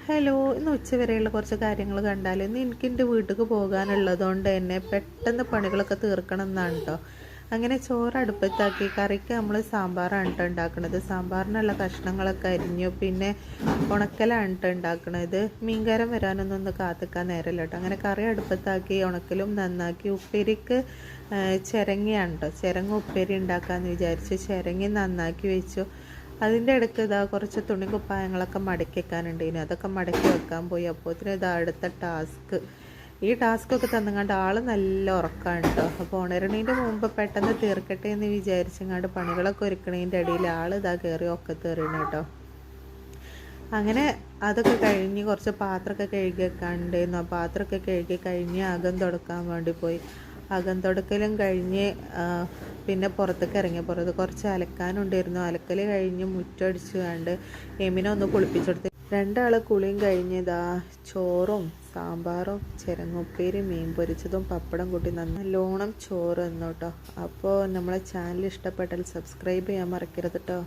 Hello, ഇന്ന് ഉച്ചവരെയുള്ള കുറച്ച് കാര്യങ്ങൾ കണ്ടാൽ ഇന്ന് എനിക്ക് എൻ്റെ വീട്ടിലേക്ക് പോകാനുള്ളതുകൊണ്ട് തന്നെ പെട്ടെന്ന് പണികളൊക്കെ തീർക്കണം എന്നാണ് കേട്ടോ. അങ്ങനെ ചോറ് അടുപ്പത്താക്കി. കറിക്ക് നമ്മൾ സാമ്പാറാണ് കേട്ടോ ഉണ്ടാക്കുന്നത്. സാമ്പാറിനുള്ള കഷ്ണങ്ങളൊക്കെ അരിഞ്ഞു. പിന്നെ ഉണക്കലാണ് കേട്ടോ ഉണ്ടാക്കുന്നത്. മീൻകാരം വരാനൊന്നും കാത്തിക്കാൻ നേരമില്ല കേട്ടോ. അങ്ങനെ കറി അടുപ്പത്താക്കി ഉണക്കലും നന്നാക്കി. ഉപ്പേരിക്ക് ചിരങ്ങയാണ് കേട്ടോ. ചിരങ്ങ ഉപ്പേരി ഉണ്ടാക്കാമെന്ന് വിചാരിച്ചു. ചിരങ്ങി നന്നാക്കി വെച്ചു. അതിൻ്റെ ഇടയ്ക്ക് കുറച്ച് തുണി കുപ്പായങ്ങളൊക്കെ മടക്കി വെക്കാനുണ്ട്. ഇനി അതൊക്കെ മടക്കി വെക്കാൻ പോയി. അപ്പോഴത്തേന് അടുത്ത ടാസ്ക്. ഈ ടാസ്കൊക്കെ തന്നുകൊണ്ട് ആൾ നല്ല ഉറക്കമാണ് കേട്ടോ. അപ്പോൾ ഉണരണീൻ്റെ മുമ്പ് പെട്ടെന്ന് തീർക്കട്ടെ എന്ന് വിചാരിച്ചങ്ങാണ്ട് പണികളൊക്കെ ഒരുക്കണതിൻ്റെ ഇടയിൽ ആൾ കയറി ഒക്കത്ത് എറിയണം കേട്ടോ. അങ്ങനെ അതൊക്കെ കഴിഞ്ഞ് കുറച്ച് പാത്രമൊക്കെ കഴുകി വെക്കാനുണ്ടായിരുന്നു. ആ പാത്രമൊക്കെ കഴുകി കഴിഞ്ഞ് അകം തുടക്കാൻ വേണ്ടി പോയി. അകം തുടക്കലും കഴിഞ്ഞ് പിന്നെ പുറത്തേക്ക് ഇറങ്ങി. പുറത്ത് കുറച്ച് അലക്കാനുണ്ടായിരുന്നു. അലക്കൽ കഴിഞ്ഞ് മുറ്റടിച്ച് കണ്ട് എമിനെ ഒന്ന് കുളിപ്പിച്ചെടുത്ത് രണ്ടാൾ കുളിയും കഴിഞ്ഞതാ ചോറും സാമ്പാറും ചിരങ്ങുപ്പേരി മീൻ പൊരിച്ചതും പപ്പടം കൂട്ടി നല്ലോണം ചോറ് തന്നു കേട്ടോ. അപ്പോൾ നമ്മളെ ചാനൽ ഇഷ്ടപ്പെട്ടാൽ സബ്സ്ക്രൈബ് ചെയ്യാൻ മറക്കരുത് കേട്ടോ.